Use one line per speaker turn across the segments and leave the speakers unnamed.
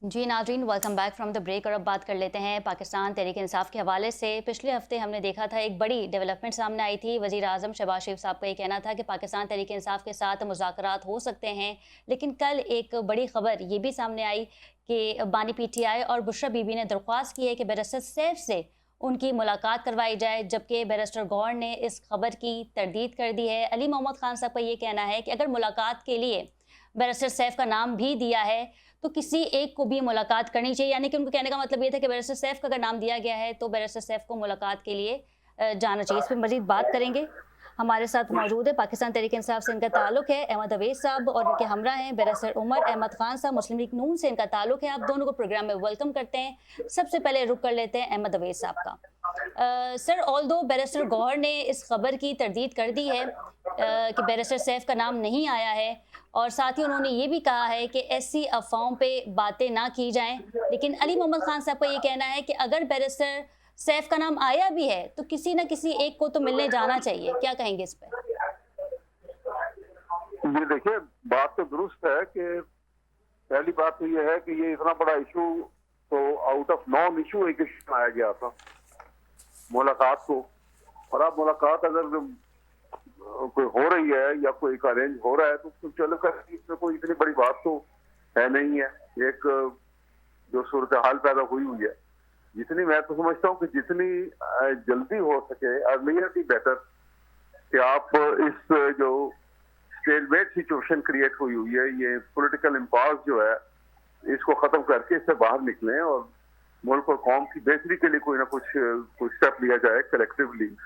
जी नाज़रीन, welcome back from the break. और अब बात कर लेते हैं पाकिस्तान तहरीक इंसाफ के हवाले से। पिछले हफ्ते हमने देखा था एक बड़ी डेवलपमेंट सामने आई थी। वज़ीर आज़म शहबाज शरीफ साहब का ये कहना था कि पाकिस्तान तहरीक इंसाफ के साथ मुज़ाकरात हो सकते हैं, लेकिन कल एक बड़ी खबर ये भी सामने आई कि बानी पीटीआई और बुशरा बीबी ने दरख्वास्त की है कि बैरिस्टर सैफ से उनकी मुलाकात करवाई जाए, जबकि बैरिस्टर गौहर ने इस खबर की तरदीद कर दी है। अली मोहम्मद खान साहब का ये कहना है कि अगर मुलाकात के लिए बैरिस्टर सैफ का नाम भी दिया है तो किसी एक को भी मुलाकात करनी चाहिए। यानी कि उनके कहने का मतलब ये था कि बैरिस्टर सैफ का अगर नाम दिया गया है तो बैरिस्टर सैफ को मुलाकात के लिए जाना चाहिए। इस पर मजीद बात करेंगे। हमारे साथ मौजूद है, पाकिस्तान तहरीक इंसाफ से इनका ताल्लुक है, अहमद अवैस साहब, और इनके हमरा हैं बैरिस्टर उमर अहमद खान साहब, मुस्लिम लीग नून से इनका ताल्लुक है। आप दोनों को प्रोग्राम में वेलकम करते हैं। सबसे पहले रुक कर लेते हैं अहमद अवैस साहब का। सर, ऑल्दो बैरिस्टर गौहर ने इस खबर की तरदीद कर दी है कि बैरिस्टर सैफ का नाम नहीं आया है, और साथ ही उन्होंने ये भी कहा है कि ऐसी अफवाहों पे बातें ना की जाएं। लेकिन अली मोहम्मद खान साहब का ये कहना है कि अगर बैरिस्टर सैफ का नाम आया भी है तो किसी ना किसी एक को तो मिलने जाना चाहिए। क्या कहेंगे इस पर?
जी देखिए, बात तो दुरुस्त है कि पहली बात तो ये है कि ये इतना बड़ा इशू तो आउट ऑफ नॉन इशू एक इशू बनाया गया था मुलाकात को। और अब मुलाकात अगर कोई हो रही है या कोई का अरेंज हो रहा है तो चलो कर, इसमें कोई इतनी बड़ी बात तो है नहीं है। एक जो सूरत हाल पैदा हुई हुई है, जितनी मैं तो समझता हूँ कि जितनी जल्दी हो सके अर्लियर की बेटर, कि आप इस जो स्टेलमेट सिचुएशन क्रिएट हुई हुई है, ये पॉलिटिकल इम्पास जो है, इसको खत्म करके इससे बाहर निकलें और मुल्क और कौम की बेहतरी के लिए कोई ना कुछ स्टेप लिया जाए कलेक्टिवली।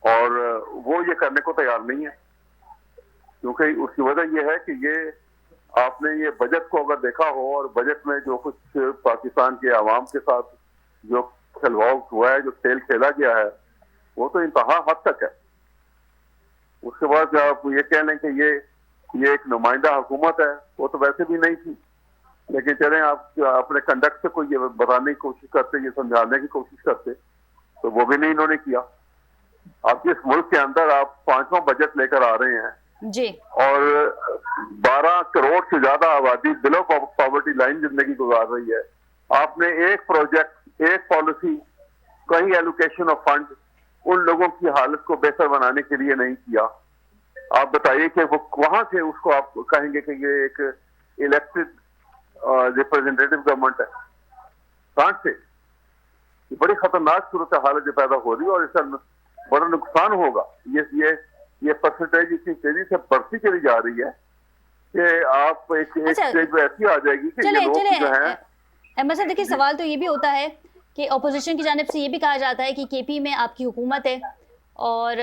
और वो ये करने को तैयार नहीं है, क्योंकि उसकी वजह ये है कि ये आपने ये बजट को अगर देखा हो, और बजट में जो कुछ पाकिस्तान के आवाम के साथ जो खिलवाड़ हुआ है, जो खेल खेला गया है, वो तो इंतहा हद तक है। उसके बाद आप ये कह लें कि ये एक नुमाइंदा हुकूमत है, वो तो वैसे भी नहीं थी। लेकिन चलें, आप अपने कंडक्ट से कोई ये बताने की कोशिश करते, ये समझाने की कोशिश करते, तो वो भी नहीं इन्होंने किया। आप जिस मुल्क के अंदर आप 5वां बजट लेकर आ रहे हैं
जी,
और 12 करोड़ से ज्यादा आबादी बिलो पॉवर्टी लाइन जिंदगी गुजार रही है, आपने एक प्रोजेक्ट, एक पॉलिसी, कहीं एलोकेशन ऑफ फंड उन लोगों की हालत को बेहतर बनाने के लिए नहीं किया। आप बताइए कि वो वहां से उसको आप कहेंगे कि ये एक इलेक्टेड रिप्रेजेंटेटिव गवर्नमेंट है? कहां से? ये बड़ी खतरनाक सूरत हालत जो पैदा हो रही है, और इसका बड़ा नुकसान होगा। ये परसेंटेज इतनी तेजी से बढ़ती चली जा रही है कि आप एक
अच्छा,
स्टेज पे ऐसी आ जाएगी कि
चले
ये लोग
चले
जो है।
अहमद साहब, देखिए सवाल तो ये भी होता है कि अपोजिशन की जानिब से ये भी कहा जाता है कि केपी में आपकी हुकूमत है, और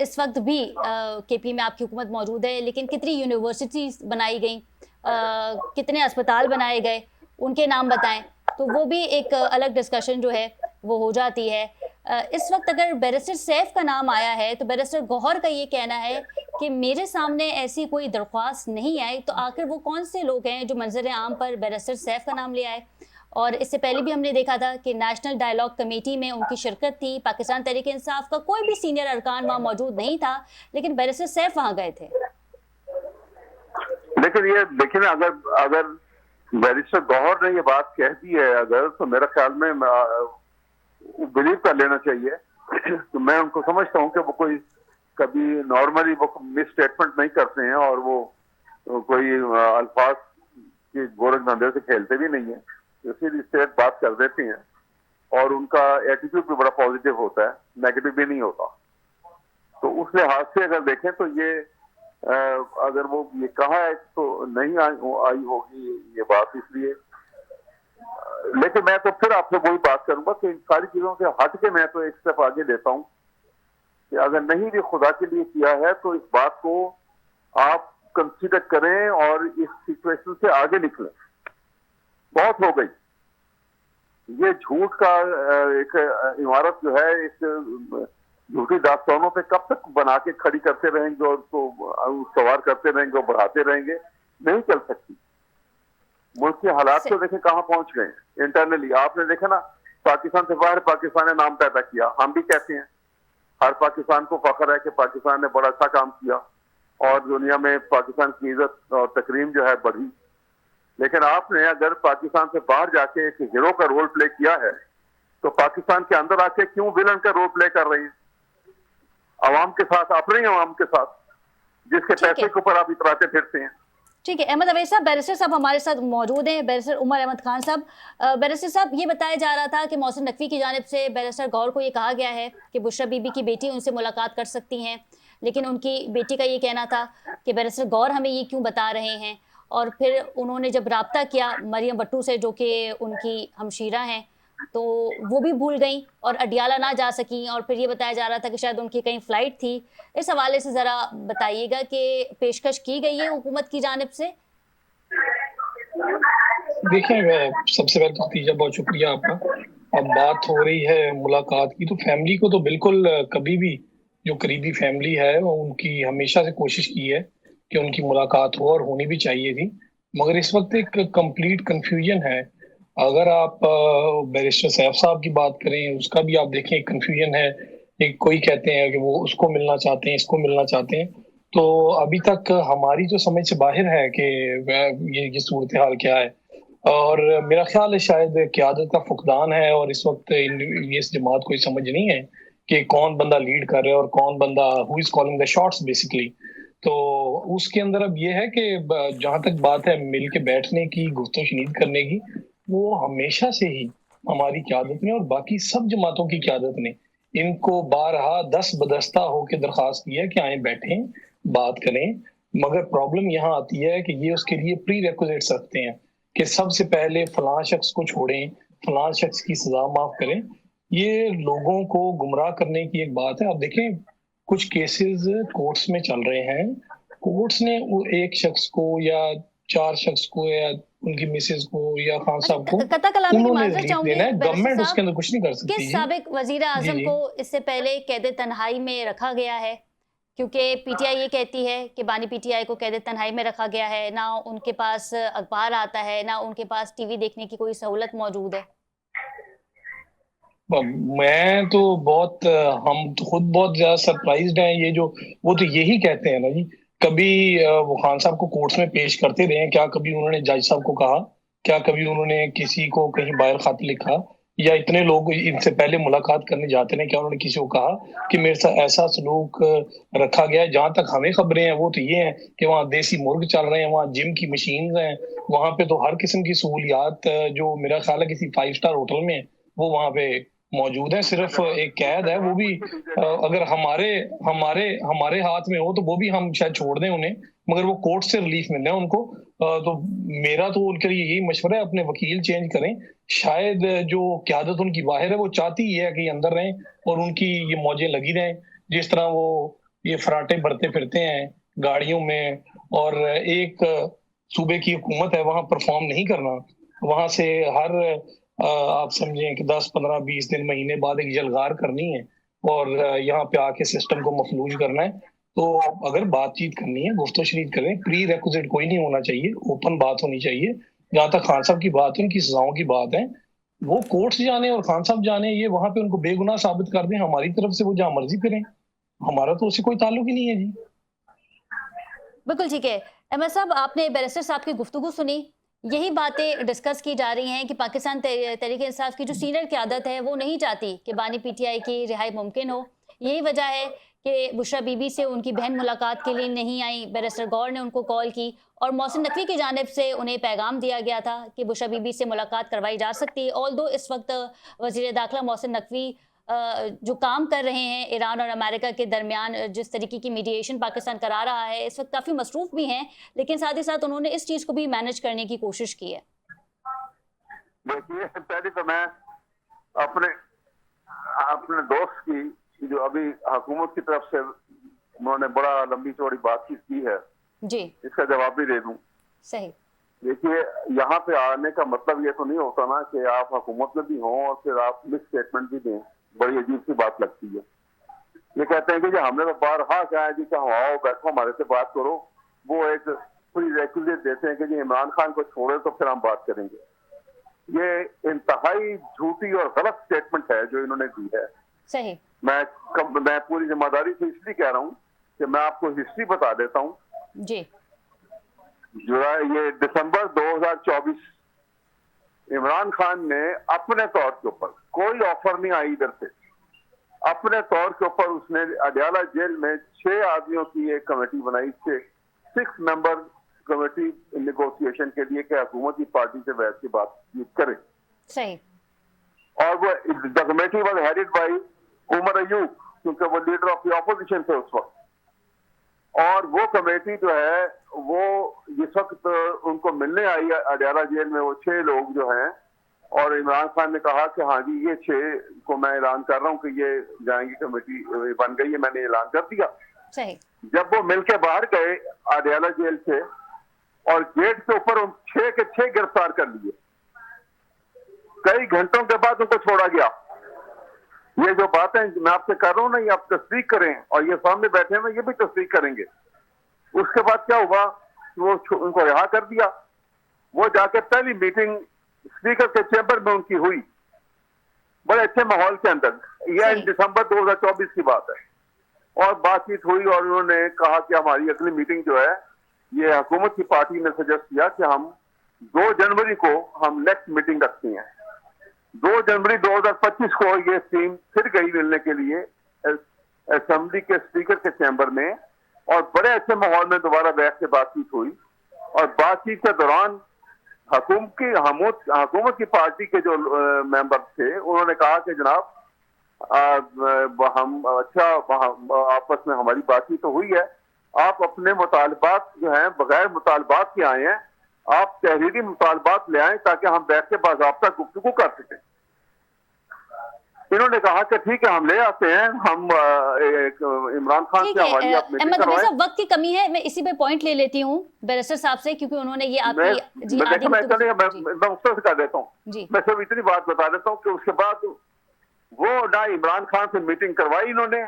इस वक्त भी केपी में आपकी हुकूमत मौजूद है, लेकिन कितनी यूनिवर्सिटीज बनाई गई, कितने अस्पताल बनाए गए, उनके नाम बताएं, तो वो भी एक अलग डिस्कशन जो है वो हो जाती है। इस वक्त अगर बैरिस्टर सैफ का नाम आया है तो बैरिस्टर गौहर का ये कहना है कि मेरे सामने ऐसी कोई दरख्वास्त नहीं आई, तो आखिर वो कौन से लोग हैं जो मंजर आम पर बैरिस्टर सैफ का नाम ले आए? और इससे पहले भी हमने देखा था कि नेशनल डायलॉग कमेटी में उनकी शिरकत थी, पाकिस्तान तहरीक इंसाफ का कोई भी सीनियर अरकान वहां मौजूद नहीं था, लेकिन बैरिस्टर सैफ वहां गए थे।
लेकिन ये देखिए ना, अगर अगर बैरिस्टर गौहर ने ये बात कह दी है अगर, तो मेरा ख्याल में बिलीव कर लेना चाहिए। तो मैं उनको समझता हूँ कि वो कोई कभी नॉर्मली वो मिस स्टेटमेंट नहीं करते हैं, और वो कोई अल्फाज की गोरख धंधे से खेलते भी नहीं है, इसीलिए स्ट्रेट बात कर देते हैं। और उनका एटीट्यूड भी बड़ा पॉजिटिव होता है, नेगेटिव भी नहीं होता। तो उस लिहाज से अगर देखें तो ये अगर वो ये कहा है तो नहीं आई होगी ये बात, इसलिए। लेकिन मैं तो फिर आपसे वही बात करूंगा कि इन सारी चीजों से हट के मैं तो एक स्टेप आगे देता हूं कि अगर नहीं भी खुदा के लिए किया है तो इस बात को आप कंसीडर करें और इस सिचुएशन से आगे निकलें। बहुत हो गई ये झूठ का एक इमारत जो है, एक झूठी दास्तानों पे कब तक बना के खड़ी करते रहेंगे और उसको सवार करते रहेंगे और बढ़ाते रहेंगे? नहीं चल सकती। मुल्क के हालात तो देखें कहां पहुंच गए इंटरनली। आपने देखा ना, पाकिस्तान से बाहर पाकिस्तान ने नाम पैदा किया, हम भी कहते हैं। हर पाकिस्तान को फख्र है कि पाकिस्तान ने बड़ा अच्छा काम किया और दुनिया में पाकिस्तान की इज्जत और तकरीम जो है बढ़ी। लेकिन आपने अगर पाकिस्तान से बाहर जाके एक हीरो का रोल प्ले किया है तो पाकिस्तान के अंदर आके क्यों विलन का रोल प्ले कर रही हैं अवाम के साथ, अपने ही अवाम के साथ, जिसके
ठीक
पैसे
है,
के ऊपर आप इतराते फिरते हैं।
ठीक है। अहमद अवैस साहब, बैरिस्टर साहब हमारे साथ मौजूद हैं, बैरिस्टर उमर अहमद खान साहब। बैरिस्टर साहब, ये बताया जा रहा था कि मोहसिन नकवी की जानिब से बैरिस्टर गौर को ये कहा गया है कि बुशरा बीबी की बेटी उनसे मुलाकात कर सकती हैं, लेकिन उनकी बेटी का ये कहना था कि बैरिस्टर गौर हमें ये क्यों बता रहे हैं। और फिर उन्होंने जब राब्ता किया मरियम भट्टू से, जो कि उनकी हमशीरा हैं, तो वो भी भूल गई और अडियाला ना जा सकी। और फिर ये बताया जा रहा था कि शायद उनकी कहीं फ्लाइट थी। इस हवाले से ज़रा बताइएगा कि पेशकश की गई है हुकूमत की जानिब से।
देखिए, सबसे पहले तो खतीजा बहुत शुक्रिया आपका। अब बात हो रही है मुलाकात की, तो फैमिली को तो बिल्कुल कभी भी जो करीबी फैमिली है वो उनकी हमेशा से कोशिश की है कि उनकी मुलाकात हो और होनी भी चाहिए थी। मगर इस वक्त एक कंप्लीट कंफ्यूजन है। अगर आप बैरिस्टर सैफ साहब की बात करें, उसका भी आप देखें कंफ्यूजन है। एक कोई कहते हैं कि वो उसको मिलना चाहते हैं, इसको मिलना चाहते हैं। तो अभी तक हमारी जो समझ से बाहर है कि ये सूरत हाल क्या है। और मेरा ख्याल है शायद क़यादत का फुकदान है और इस वक्त इस जमात को समझ नहीं है कि कौन बंदा लीड कर रहा है और कौन बंदा who is calling the shots basically. तो उसके अंदर अब ये है कि जहां तक बात है मिल के बैठने की, गुफ्तगू शनीद करने की, वो हमेशा से ही हमारी क़यादत ने और बाकी सब जमातों की क़यादत ने इनको बारहा दस बदस्ता होकर दरख्वास्त की है कि आए बैठें, बात करें। मगर प्रॉब्लम यहाँ आती है कि ये उसके लिए प्री रिक्विजिट्स रखते हैं कि सबसे पहले फलां शख्स को छोड़ें, फलां शख्स की सजा माफ करें। ये लोगों को गुमराह करने की एक बात है। आप देखें, कुछ केसेस कोर्ट्स में चल रहे हैं। कोर्ट्स ने वो एक शख्स को या चार शख्स को या उनकी मिसेज को या खान साहब को
कता कलामी की
उन्होंने
माजरत
रिलीफ
चाहूंगी
देना है।
बैरिस्टर
गवर्नमेंट
साहब,
उसके अंदर कुछ नहीं कर सकती।
किस साबिक वजीर
जी
आजम
जी
को इससे पहले कैद तन्हाई में रखा गया है? क्योंकि पीटीआई ये कहती है कि बानी पीटीआई को कैद तन्हाई में रखा गया है, ना उनके पास अखबार आता है, ना उनके पास टीवी देखने की कोई सहूलत मौजूद है।
मैं तो बहुत हम तो खुद बहुत ज्यादा सरप्राइज्ड हैं। ये जो वो तो यही कहते हैं ना जी, कभी वो खान साहब को कोर्ट्स में पेश करते रहे हैं, क्या कभी उन्होंने जज साहब को कहा, क्या कभी उन्होंने किसी को कहीं बाहर खत लिखा, या इतने लोग इनसे पहले मुलाकात करने जाते हैं क्या उन्होंने किसी को कहा कि मेरे साथ ऐसा सलूक रखा गया है? जहां तक हमें खबरें हैं वो तो ये हैं कि वहाँ देसी मुर्ग चल रहे हैं, वहाँ जिम की मशीन हैं, वहाँ पे तो हर किस्म की सहूलियात जो मेरा ख्याल है किसी 5 स्टार होटल में वो वहाँ पे मौजूद है। सिर्फ एक कैद है, वो भी अगर हमारे हमारे हमारे हाथ में हो तो वो भी हम शायद छोड़ दें उन्हें, मगर वो कोर्ट से रिलीफ मिलना है उनको। तो मेरा तो उनके लिए यही मशवरा है, अपने वकील चेंज करें। शायद जो क़यादत उनकी बाहर है वो चाहती ही है कि अंदर रहें और उनकी ये मौजें लगी रहें, जिस तरह वो ये फराटे भरते फिरते हैं गाड़ियों में। और एक सूबे की हुकूमत है, वहां परफॉर्म नहीं करना, वहां से हर आप समझें कि 10 15 20 दिन महीने बाद एक जलगार करनी है और यहाँ पे आके सिस्टम को मफलूज करना है। तो अगर बातचीत करनी है, गुफ्तगू शनीद करें, प्री रिक्विजिट कोई नहीं होना चाहिए, ओपन बात होनी चाहिए। जहां तक खान साहब की बात है, उनकी सजाओं की बात है, वो कोर्ट्स जाने और खान साहब जाने, ये वहां पे उनको बेगुनाह साबित कर दें, हमारी तरफ से वो जहां मर्जी करें, हमारा तो उससे कोई ताल्लुक ही नहीं है जी।
बिल्कुल ठीक है। अहमद साहब, आपने बैरिस्टर साहब की गुफ्तगू सुनी, यही बातें डिस्कस की जा रही हैं कि पाकिस्तान तहरीक इंसाफ की जो सीनियर क़यादत है वो नहीं चाहती कि बानी पीटीआई की रिहाई मुमकिन हो। यही वजह है कि बुशरा बीबी से उनकी बहन मुलाकात के लिए नहीं आई। बैरिस्टर गौर ने उनको कॉल की और मोहसिन नकवी की जानिब से उन्हें पैगाम दिया गया था कि बुशरा बीबी से मुलाकात करवाई जा सकती है। ऑल्दो इस वक्त वज़ीर दाखिला मोहसिन नकवी जो काम कर रहे हैं ईरान और अमेरिका के दरमियान, जिस तरीके की मीडिएशन पाकिस्तान करा रहा है, इस वक्त काफ़ी मसरूफ भी हैं, लेकिन साथ ही साथ उन्होंने इस चीज़ को भी मैनेज करने की कोशिश की है।
देखिए, पहले तो मैं अपने अपने दोस्त की जो अभी हुकूमत की तरफ से उन्होंने बड़ा लंबी चौड़ी बातचीत की है
जी,
इसका जवाब भी दे दूं।
सही।
देखिए, यहाँ पे आने का मतलब ये तो नहीं होता ना कि आप हुकूमत में भी हों और फिर आप मिस स्टेटमेंट भी दें। बड़ी अजीब सी बात लगती है। ये कहते हैं कि जो हमने तो बारहा कहा है जी कि हम आओ बैठो हमारे से बात करो, वो एक पूरी रेक्विजिट देते हैं कि जी इमरान खान को छोड़े तो फिर हम बात करेंगे। ये इंतहाई झूठी और गलत स्टेटमेंट है जो इन्होंने दी है।
सही।
मैं पूरी जिम्मेदारी से इसलिए कह रहा हूँ कि मैं आपको हिस्ट्री बता देता हूँ।
जी।
ये दिसंबर 2024 इमरान खान ने अपने तौर के ऊपर, कोई ऑफर नहीं आई इधर से, अपने तौर के ऊपर उसने अडयाला जेल में 6 आदमियों की एक कमेटी बनाई, 6 मेंबर कमेटी नेगोशिएशन के लिए कि हुकूमत की पार्टी से बैठ के बातचीत करें।
सही।
और वो the committee was headed by Umar Ayub, क्योंकि वो लीडर ऑफ द ऑपोजिशन थे उस वक्त। और वो कमेटी जो है वो इस वक्त उनको मिलने आई अडयाला जेल में, वो 6 लोग जो हैं, और इमरान खान ने कहा कि हाँ जी ये 6 को मैं ऐलान कर रहा हूँ कि ये जाएंगी, कमेटी बन गई है, मैंने ऐलान कर दिया।
सही।
जब वो मिलके बाहर गए अडयाला जेल से और गेट के ऊपर उन 6 के 6 गिरफ्तार कर लिए, कई घंटों के बाद उनको छोड़ा गया। ये जो बातें मैं आपसे कर रहा हूँ ना, ये आप तस्दीक करें, और ये सामने बैठे हैं ये भी तस्दीक करेंगे। उसके बाद क्या हुआ, वो उनको रिहा कर दिया। वो जाके पहली मीटिंग स्पीकर के चैम्बर में उनकी हुई, बड़े अच्छे माहौल के अंदर, यह दिसंबर 2024 की बात है। और बातचीत हुई और उन्होंने कहा कि हमारी अगली मीटिंग जो है, ये हुकूमत की पार्टी ने सजेस्ट किया कि हम 2 जनवरी को हम नेक्स्ट मीटिंग रखती हैं। 2 जनवरी 2025 को ये टीम फिर गई मिलने के लिए असेंबली के स्पीकर के चैम्बर में, और बड़े अच्छे माहौल में दोबारा बैठ के बातचीत हुई। और बातचीत के दौरान हुकूमत की पार्टी के जो मेंबर थे, उन्होंने कहा कि जनाब हम आपस में हमारी बातचीत तो हुई है, आप अपने मुतालबात जो हैं बगैर मुतालबात के आए हैं, आप तहरीरी मुतालबात ले आए ताकि हम बैठ के बाज़ाब्ता गुफ्तगू कर सकें। इन्होंने कहा कि ठीक है हम ले आते हैं, हम इमरान खान से हमारी आप मीटिंग करवाएं।
वक्त की कमी है, मैं इसी पे पॉइंट ले लेती हूँ बैरिस्टर साहब से, क्योंकि उन्होंने ये आपकी
मैं मुख्तसर कर देता हूँ, मैं सिर्फ इतनी बात बता देता हूँ कि उसके बाद वो ना इमरान खान से मीटिंग करवाई इन्होंने,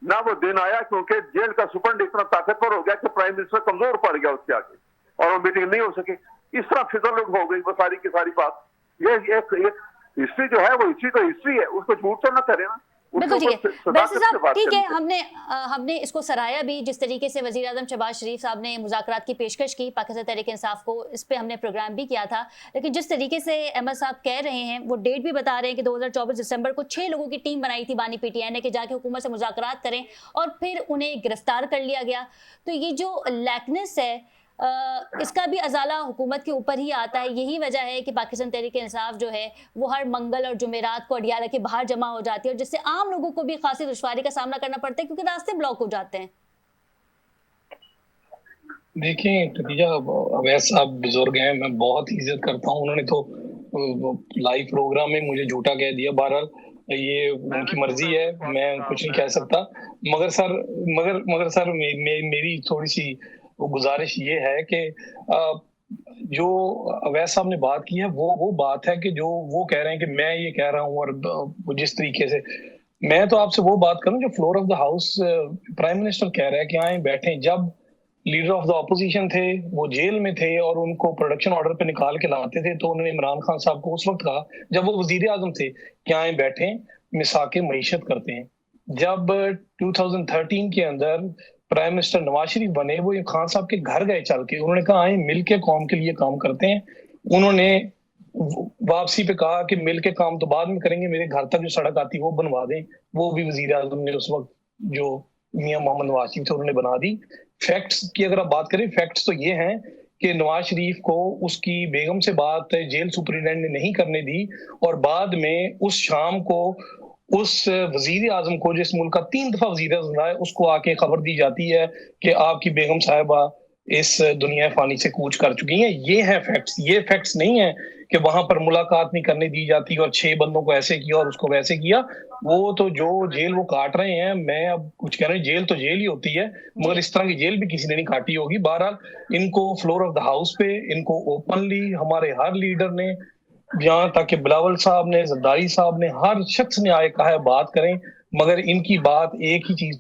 ना वो दिन आया, क्योंकि जेल का सुपरडेंट इतना ताकतवर हो गया कि प्राइम मिनिस्टर कमजोर पड़ गया उसके आगे, और वो मीटिंग नहीं हो सकी। इस तरह फिजल हो गई वो सारी की सारी बात। ये एक हिस्ट्री जो है वो हिस्ट्री तो हिस्ट्री है, उसको झूठ तो ना करें ना।
बिल्कुल ठीक है बैरिस्टर साहब, ठीक है, हमने इसको सराहया भी, जिस तरीके से वजीर आजम शहबाज शरीफ साहब ने मुज़ाकरात की पेशकश की पाकिस्तान तहरीक इंसाफ को, इस पे हमने प्रोग्राम भी किया था। लेकिन जिस तरीके से अहमद साहब कह रहे हैं, वो डेट भी बता रहे हैं कि 2024 दिसंबर को 6 लोगों की टीम बनाई थी बानी PTI ने, कि जाके हुकूमत से मुज़ाकरात करें, और फिर उन्हें गिरफ्तार कर लिया गया। तो ये जो लैकनेस है, इसका भी अजाला हुकूमत के ऊपर ही आता है। यही वजह है कि पाकिस्तान तहरीक इंसाफ जो है वो हर मंगल और जुमेरात को अडयाला के बाहर जमा हो जाती है, और जिससे आम लोगों को भी खासी दुश्वारी का सामना करना पड़ता है, क्योंकि रास्ते ब्लॉक हो जाते हैं।
देखिए खदीजा, अवैस साहब बुजुर्ग हैं, मैं बहुत इज्जत करता हूँ। उन्होंने तो लाइव प्रोग्राम में मुझे झूठा कह दिया, बहरहाल ये उनकी मर्जी है, मैं कुछ नहीं कह सकता। मगर सर मेरी थोड़ी सी गुजारिश ये है कि जो अवैस साहब ने बात की है वो बात है कि जो वो कह रहे हैं कि मैं ये कह रहा हूँ, और जिस तरीके से मैं तो आपसे वो बात करूं जो floor of the house prime minister कह रहा है कि आए बैठे। जब लीडर ऑफ द ऑपोजिशन थे वो जेल में थे और उनको प्रोडक्शन ऑर्डर पे निकाल के लाते थे, तो उन्होंने इमरान खान साहब को उस वक्त कहा जब वो वजीर आजम थे कि आए बैठे मिसाके मईशत करते हैं। जब 2013 के अंदर प्राइम मिनिस्टर नवाज शरीफ बने, वो खान साहब के घर गए चल के, उन्होंने कहा आए मिल के कौम के लिए काम करते हैं। उन्होंने वापसी पे कहा कि मिल के काम तो बाद में करेंगे, मेरे घर तक जो सड़क आती है वो बनवा दें। वो भी वजीर आजम ने उस वक्त जो मियां मोहम्मद नवाज शरीफ थे उन्होंने बना दी। फैक्ट्स की अगर आप बात करें, फैक्ट्स तो ये हैं कि नवाज शरीफ को उसकी बेगम से बात जेल सुपरिटेंडेंट ने नहीं करने दी, और बाद में उस शाम को उस वजीर आजम को, जिस मुल्क का 3 दफा वजीर आजम रहा है, उसको आके खबर दी जाती है कि आपकी बेगम साहिबा इस दुनिया फानी से कूच कर चुकी हैं। ये है फैक्ट्स। ये फैक्ट्स नहीं है कि वहां पर मुलाकात नहीं करने दी जाती और 6 बंदों को ऐसे किया और उसको वैसे किया। वो तो जो जेल वो काट रहे हैं, मैं अब कुछ कह रहा हूँ, जेल तो जेल ही होती है, मगर इस तरह की जेल भी किसी ने नहीं काटी होगी। बहरहाल इनको फ्लोर ऑफ द हाउस पे, इनको ओपनली हमारे हर लीडर ने, यहाँ तक कि बिलावल साहब ने, जरदारी साहब ने, हर शख्स ने आए कहा है बात करें, मगर इनकी बात एक ही चीज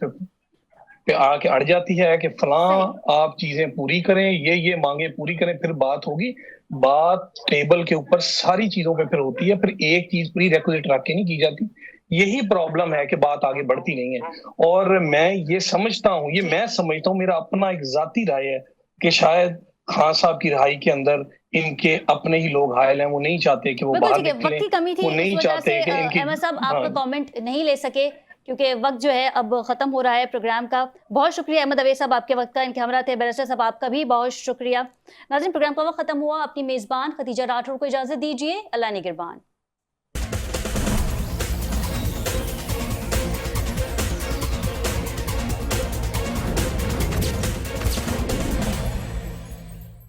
पे आके अड़ जाती है कि फलां आप चीजें पूरी करें, ये मांगे पूरी करें, फिर बात होगी। बात टेबल के ऊपर सारी चीजों पे फिर होती है, फिर एक चीज प्री रेक्विजिट रख के नहीं की जाती। यही प्रॉब्लम है कि बात आगे बढ़ती नहीं है। और मैं ये समझता हूँ, ये मैं समझता हूँ, मेरा अपना एक जाती राय है कि शायद खान साहब की रिहाई के अंदर इनके अपने ही लोग घायल हैं, वो नहीं चाहते कि वो
बिल्कुल
बाहर
ठीक है, वक्त
निकलें,
की कमी थी,
वो
इस
नहीं
वजह
चाहते
से
कि इनकी
अहमद साहब आपका
हाँ
कमेंट नहीं ले सके क्योंकि वक्त जो है अब खत्म हो रहा है प्रोग्राम का। बहुत शुक्रिया अहमद अवैस साहब आपके वक्त का, इनके हमरा थे। बैरिस्टर साहब आपका भी बहुत शुक्रिया। नाज़रीन, प्रोग्राम का वक्त खत्म हुआ, अपनी मेजबान खदीजा राठौर को इजाजत दीजिए। अल्लाह निगहबान।